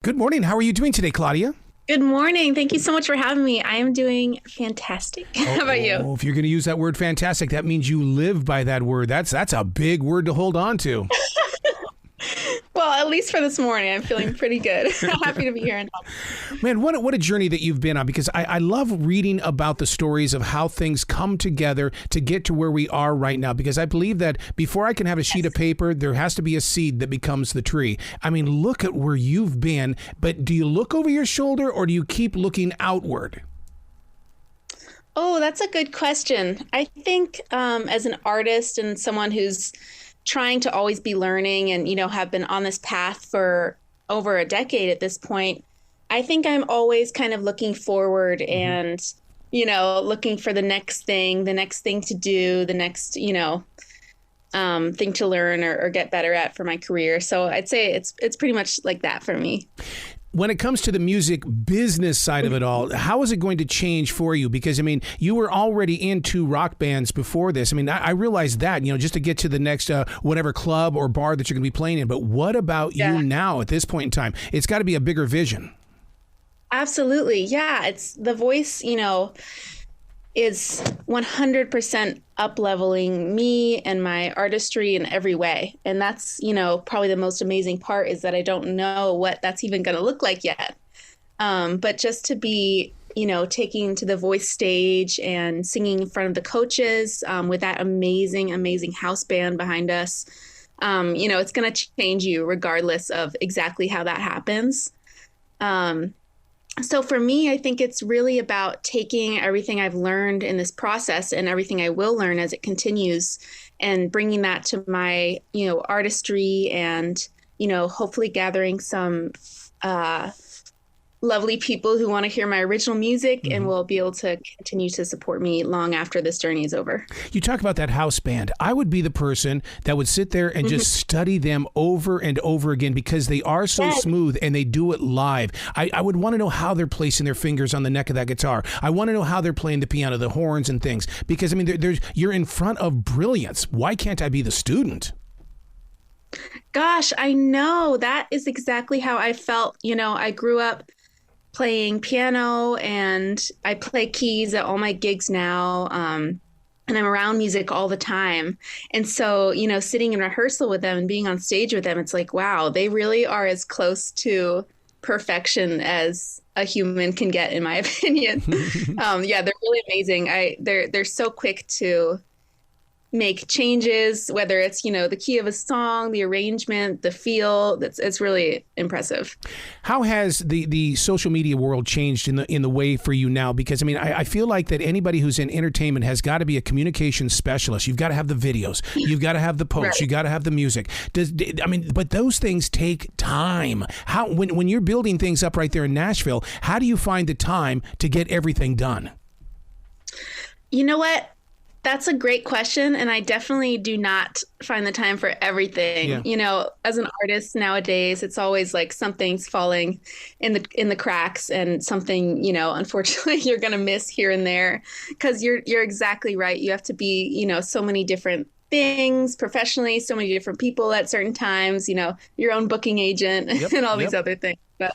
Good morning. How are you doing today, Claudia? Good morning. Thank you so much for having me. I am doing fantastic. How about you? If you're going to use that word fantastic, that means you live by that word. That's a big word to hold on to. Well, at least for this morning, I'm feeling pretty good. Happy to be here. Man, what a journey that you've been on, because I love reading about the stories of how things come together to get to where we are right now, because I believe that before I can have a sheet of paper, there has to be a seed that becomes the tree. I mean, look at where you've been, but do you look over your shoulder or do you keep looking outward? Oh, that's a good question. I think as an artist and someone who's trying to always be learning and, have been on this path for over a decade at this point, I think I'm always kind of looking forward and, looking for the next thing to do, the next, thing to learn or get better at for my career. So I'd say it's pretty much like that for me. When it comes to the music business side of it all, how is it going to change for you? Because, I mean, you were already into rock bands before this. I mean, I realize that, just to get to the next whatever club or bar that you're going to be playing in. But what about you now at this point in time? It's got to be a bigger vision. Absolutely. Yeah. It's the voice, is 100% up-leveling me and my artistry in every way. And that's, probably the most amazing part is that I don't know what that's even going to look like yet. But just to be, taking to the voice stage and singing in front of the coaches with that amazing, amazing house band behind us, it's going to change you regardless of exactly how that happens. So for me, I think it's really about taking everything I've learned in this process and everything I will learn as it continues and bringing that to my, artistry and, hopefully gathering some lovely people who want to hear my original music and will be able to continue to support me long after this journey is over. You talk about that house band. I would be the person that would sit there and just study them over and over again because they are so smooth and they do it live. I would want to know how they're placing their fingers on the neck of that guitar. I want to know how they're playing the piano, the horns and things, because I mean, you're in front of brilliance. Why can't I be the student? Gosh, I know. That is exactly how I felt. I grew up playing piano and I play keys at all my gigs now. And I'm around music all the time. And so, sitting in rehearsal with them and being on stage with them, it's like, wow, they really are as close to perfection as a human can get, in my opinion. They're really amazing. They're so quick to make changes, whether it's, the key of a song, the arrangement, the feel. It's really impressive. How has the social media world changed in the way for you now? Because, I mean, I feel like that anybody who's in entertainment has got to be a communication specialist. You've got to have the videos. You've got to have the posts. Right. You got to have the music. But those things take time. When you're building things up right there in Nashville, how do you find the time to get everything done? You know what? That's a great question. And I definitely do not find the time for everything. Yeah. As an artist nowadays, it's always like something's falling in the cracks and something, unfortunately you're going to miss here and there because you're exactly right. You have to be, so many different things professionally, so many different people at certain times, your own booking agent and all these other things. But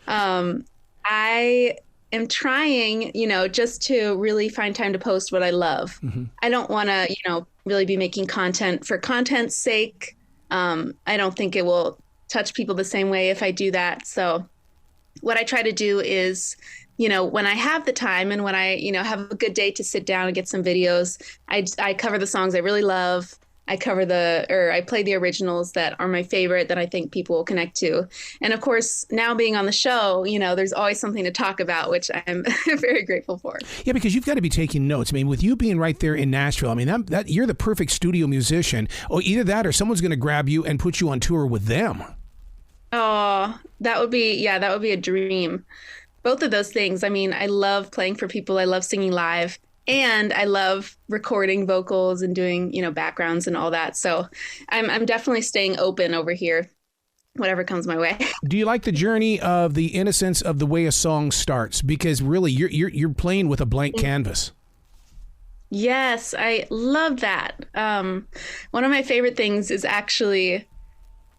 I am trying, just to really find time to post what I love. I don't want to, really be making content for content's sake. I don't think it will touch people the same way if I do that. So what I try to do is, when I have the time and when I, have a good day to sit down and get some videos, I cover the songs I really love. I play the originals that are my favorite that I think people will connect to. And of course, now being on the show, there's always something to talk about, which I'm very grateful for. Yeah, because you've got to be taking notes. I mean, with you being right there in Nashville, I mean, that you're the perfect studio musician. Or either that or someone's going to grab you and put you on tour with them. Oh, that would be a dream. Both of those things. I mean, I love playing for people. I love singing live. And I love recording vocals and doing, backgrounds and all that. So I'm definitely staying open over here, whatever comes my way. Do you like the journey of the innocence of the way a song starts? Because really, you're playing with a blank canvas. Yes, I love that. One of my favorite things is actually,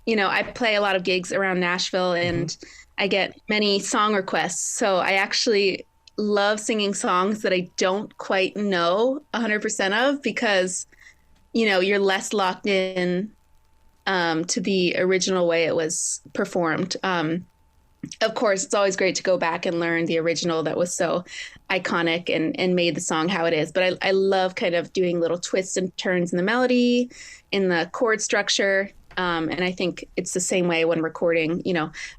I play a lot of gigs around Nashville and I get many song requests. So I actually love singing songs that I don't quite know 100% of because, you're less locked in to the original way it was performed. Of course, it's always great to go back and learn the original that was so iconic and made the song how it is. But I love kind of doing little twists and turns in the melody, in the chord structure. And I think it's the same way when recording,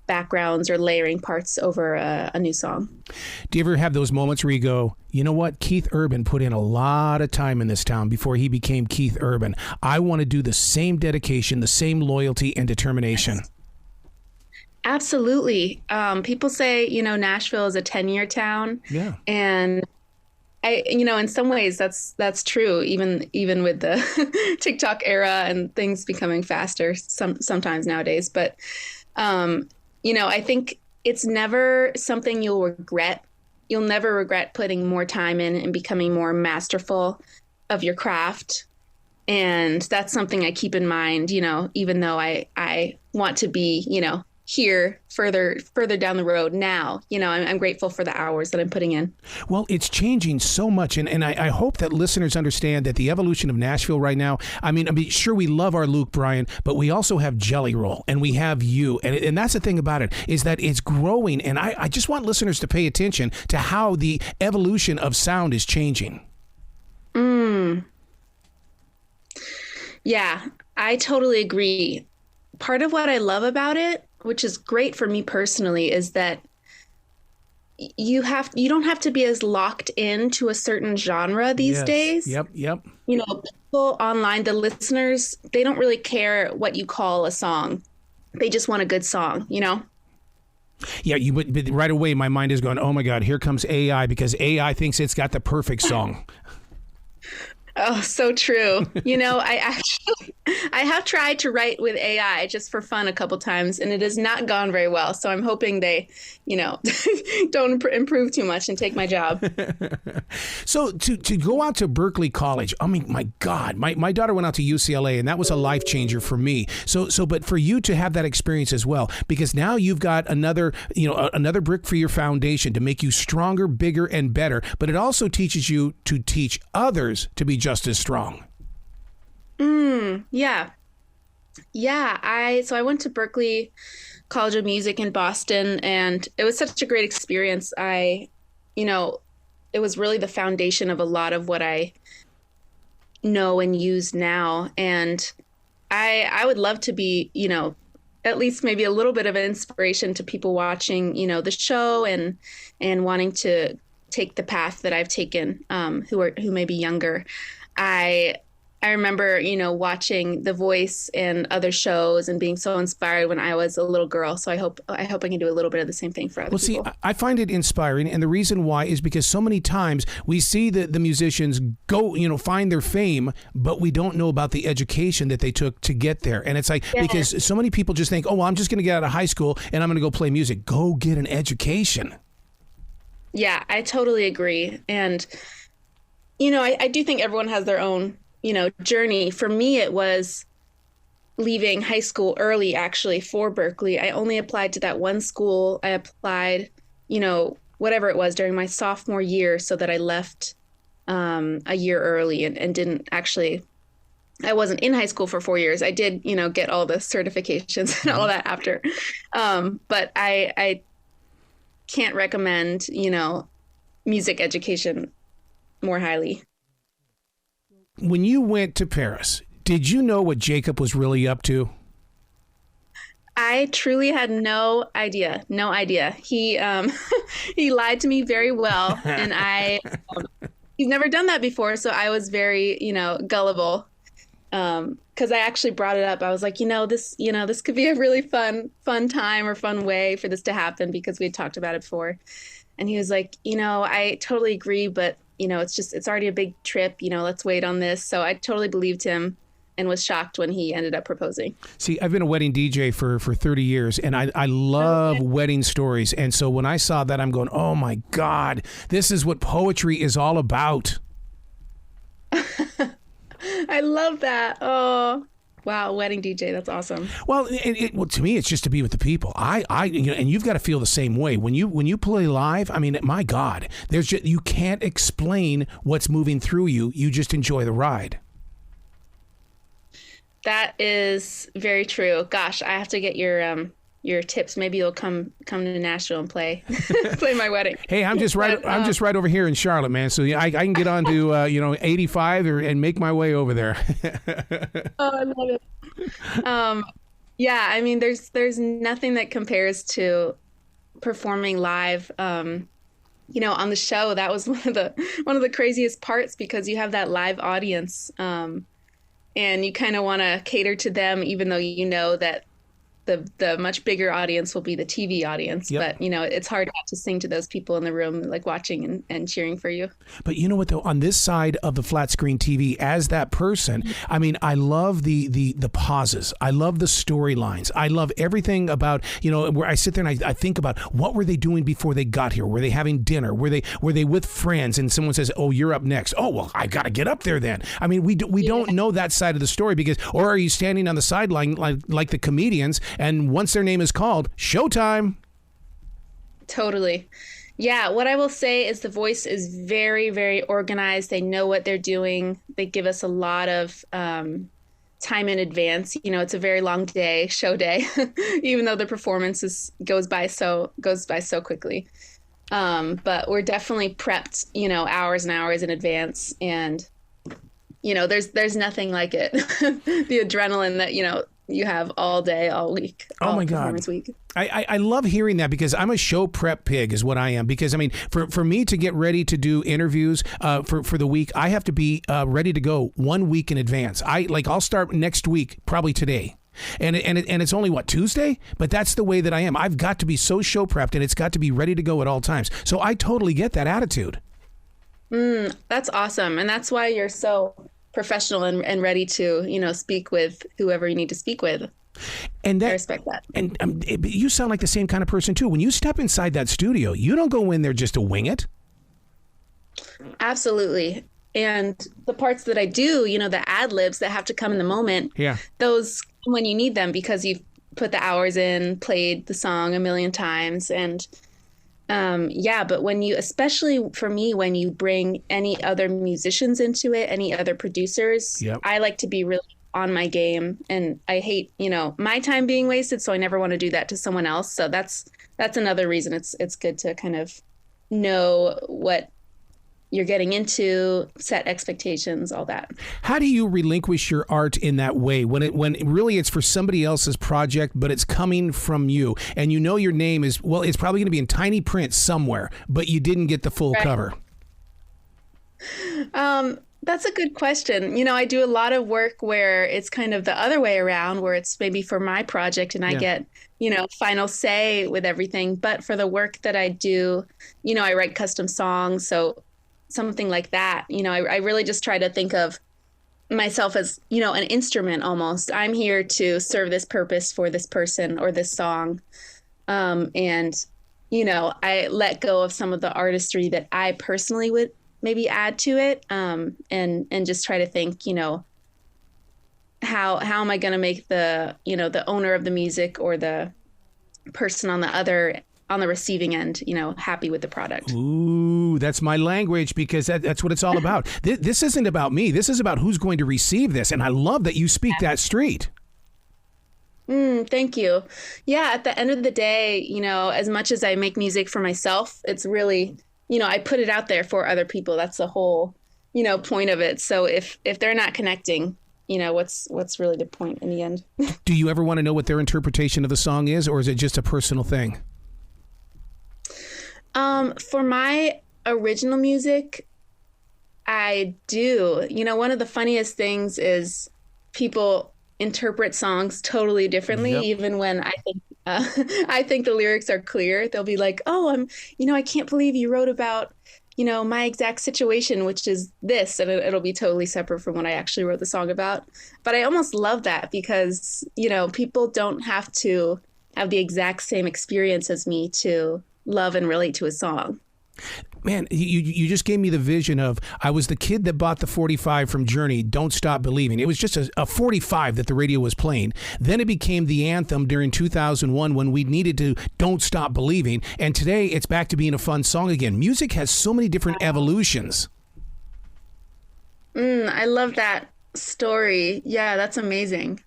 backgrounds or layering parts over a new song. Do you ever have those moments where you go, you know what? Keith Urban put in a lot of time in this town before he became Keith Urban. I want to do the same dedication, the same loyalty and determination. Absolutely. People say, Nashville is a 10-year town. Yeah. And in some ways that's true, even with the TikTok era and things becoming faster sometimes nowadays. But, I think it's never something you'll regret. You'll never regret putting more time in and becoming more masterful of your craft. And that's something I keep in mind, even though I want to be, here further down the road now. I'm grateful for the hours that I'm putting in. Well, it's changing so much. And I hope that listeners understand that the evolution of Nashville right now, I mean, sure, we love our Luke Bryan, but we also have Jelly Roll and we have you. And that's the thing about it is that it's growing. And I just want listeners to pay attention to how the evolution of sound is changing. Yeah, I totally agree. Part of what I love about it, which is great for me personally, is that you don't have to be as locked into a certain genre these days. Yep. People online, the listeners, they don't really care what you call a song. They just want a good song, Yeah, but right away my mind is going, oh my God, here comes AI because AI thinks it's got the perfect song. Oh, so true. I have tried to write with AI just for fun a couple times, and it has not gone very well. So I'm hoping they, don't improve too much and take my job. So to go out to Berklee College, I mean, my God, my daughter went out to UCLA, and that was a life changer for me. But for you to have that experience as well, because now you've got another brick for your foundation to make you stronger, bigger, and better. But it also teaches you to teach others to be just as strong. Yeah. I went to Berklee College of Music in Boston, and it was such a great experience. It was really the foundation of a lot of what I know and use now. And I would love to be, at least maybe a little bit of an inspiration to people watching, the show and wanting to take the path that I've taken, who may be younger. I remember, watching The Voice and other shows and being so inspired when I was a little girl. So I hope I can do a little bit of the same thing for other people. See, I find it inspiring. And the reason why is because so many times we see the musicians go, find their fame, but we don't know about the education that they took to get there. And it's like, because so many people just think, oh, well, I'm just going to get out of high school and I'm going to go play music. Go get an education. Yeah, I totally agree. And, I do think everyone has their own journey. For me, it was leaving high school early, actually, for Berklee. I only applied to that one school. I applied, whatever it was during my sophomore year so that I left a year early and didn't actually, I wasn't in high school for 4 years. I did, get all the certifications and all that after. But I can't recommend, music education more highly. When you went to Paris, did you know what Jacob was really up to? I truly had no idea. No idea. He he lied to me very well, and he's never done that before, so I was very, gullible. Because I actually brought it up. I was like, this could be a really fun time or fun way for this to happen because we had talked about it before. And he was like, I totally agree, but it's already a big trip, let's wait on this. So I totally believed him and was shocked when he ended up proposing. See, I've been a wedding DJ for 30 years, and I love wedding stories. And so when I saw that, I'm going, oh my God, this is what poetry is all about. I love that. Oh, Wow, wedding DJ, that's awesome. Well, well, to me, it's just to be with the people. And you've got to feel the same way when you play live. I mean, my God, you can't explain what's moving through you. You just enjoy the ride. That is very true. Gosh, I have to get your tips. Maybe you'll come to Nashville and play play my wedding. Hey, I'm just right over here in Charlotte, man. So I can get on to 85 and make my way over there. Oh, I love it. Yeah, I mean, there's nothing that compares to performing live. On the show, that was one of the craziest parts, because you have that live audience, and you kind of want to cater to them, even though you know that the much bigger audience will be the TV audience. Yep. But, it's hard not to sing to those people in the room, like watching and cheering for you. But you know what, though, on this side of the flat screen TV, as that person, I mean, I love the pauses. I love the storylines. I love everything about, where I sit there and I think about what were they doing before they got here? Were they having dinner? Were they with friends? And someone says, oh, you're up next. Oh, well, I got to get up there then. I mean, we don't know that side of the story, or are you standing on the sideline like the comedians? And once their name is called, showtime. Totally. Yeah, what I will say is The Voice is very, very organized. They know what they're doing. They give us a lot of time in advance. It's a very long day, show day, even though the performance goes by so quickly. But we're definitely prepped, hours and hours in advance. And, there's nothing like it. The adrenaline that, you have all day, all week. Oh my God. Week. I love hearing that, because I'm a show prep pig is what I am. Because I mean, for me to get ready to do interviews for the week, I have to be ready to go 1 week in advance. I'll start next week, probably today. And it's only Tuesday, but that's the way that I am. I've got to be so show prepped, and it's got to be ready to go at all times. So I totally get that attitude. That's awesome. And that's why you're so professional and ready to, speak with whoever you need to speak with. And I respect that. And you sound like the same kind of person too. When you step inside that studio, you don't go in there just to wing it. Absolutely. And the parts that I do, the ad libs that have to come in the moment, those when you need them, because you've put the hours in, played the song a million times. And but especially for me, when you bring any other musicians into it, any other producers, I like to be really on my game, and I hate, my time being wasted. So I never want to do that to someone else. So that's another reason it's good to kind of know what you're getting into, set expectations, all that. How do you relinquish your art in that way when really it's for somebody else's project, but it's coming from you, and your name is, well, it's probably going to be in tiny print somewhere, but you didn't get the full cover? That's a good question. I do a lot of work where it's kind of the other way around, where it's maybe for my project and I get, final say with everything. But for the work that I do, I write custom songs. So something like that, I really just try to think of myself as, an instrument almost. I'm here to serve this purpose for this person or this song. And I let go of some of the artistry that I personally would maybe add to it, and just try to think, how am I going to make the owner of the music or the person on the receiving end, happy with the product. Ooh, that's my language, because that's what it's all about. This isn't about me. This is about who's going to receive this. And I love that you speak that straight. Thank you. Yeah. At the end of the day, as much as I make music for myself, it's really, I put it out there for other people. That's the whole, point of it. So if they're not connecting, what's really the point in the end? Do you ever want to know what their interpretation of the song is, or is it just a personal thing? For my original music, I do. One of the funniest things is people interpret songs totally differently, even when I think the lyrics are clear. They'll be like, oh, I can't believe you wrote about, my exact situation, which is this, and it'll be totally separate from what I actually wrote the song about. But I almost love that, because, people don't have to have the exact same experience as me to love and relate to a song. Man, you just gave me the vision of, I was the kid that bought the 45 from Journey, Don't Stop Believing. It was just a 45 that the radio was playing. Then it became the anthem during 2001 when we needed to Don't Stop Believing. And today it's back to being a fun song again. Music has so many different evolutions. I love that story. Yeah, that's amazing.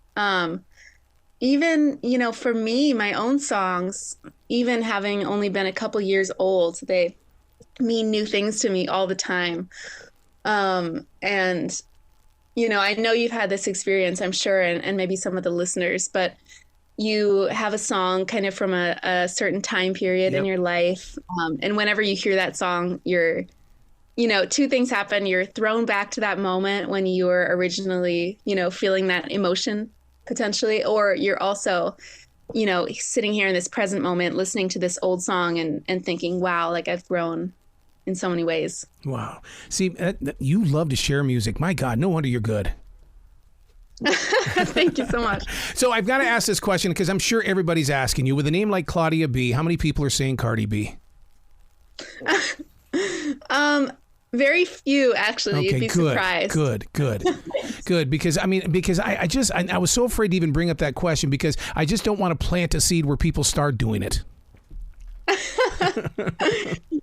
Even, for me, my own songs, even having only been a couple years old, they mean new things to me all the time. And, I know you've had this experience, I'm sure, and maybe some of the listeners, but you have a song kind of from a certain time period in your life. And whenever you hear that song, you're, two things happen. You're thrown back to that moment when you were originally, feeling that emotion potentially, or you're also, sitting here in this present moment, listening to this old song and thinking, wow, like I've grown in so many ways. Wow. See, you love to share music. My God, no wonder you're good. Thank you so much. So I've got to ask this question because I'm sure everybody's asking you. With a name like Claudia B, how many people are saying Cardi B? Very few, actually. Okay, You'd be surprised. Good. Because I was so afraid to even bring up that question because I just don't want to plant a seed where people start doing it.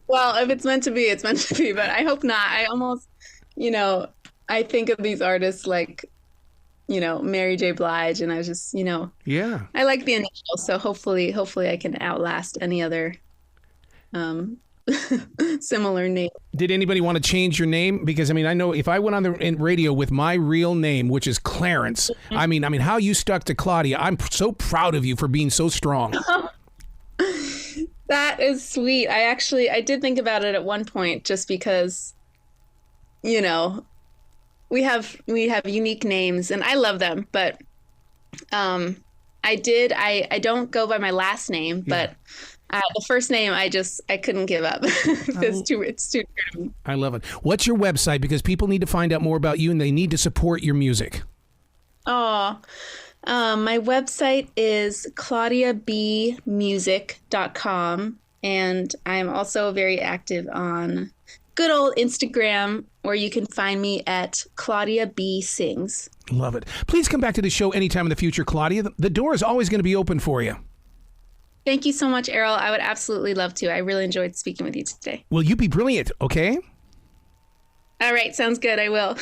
Well, if it's meant to be, it's meant to be, but I hope not. I almost, I think of these artists like, Mary J. Blige, and I was just, Yeah. I like the initials, so hopefully I can outlast any other similar name. Did anybody want to change your name? Because I know if I went on the radio with my real name, which is Clarence, I mean how you stuck to Claudia, I'm so proud of you for being so strong. That is sweet. I did think about it at one point, just because, we have unique names and I love them, but I don't go by my last name, but the first name I couldn't give up. It's too dear to me. I love it. What's your website? Because people need to find out more about you and they need to support your music. Oh, my website is claudiabmusic.com, and I'm also very active on good old Instagram, where you can find me at Claudia B Sings. Love it. Please come back to the show anytime in the future, Claudia. The door is always going to be open for you. Thank you so much, Errol. I would absolutely love to. I really enjoyed speaking with you today. Will you be brilliant, okay? All right. Sounds good. I will.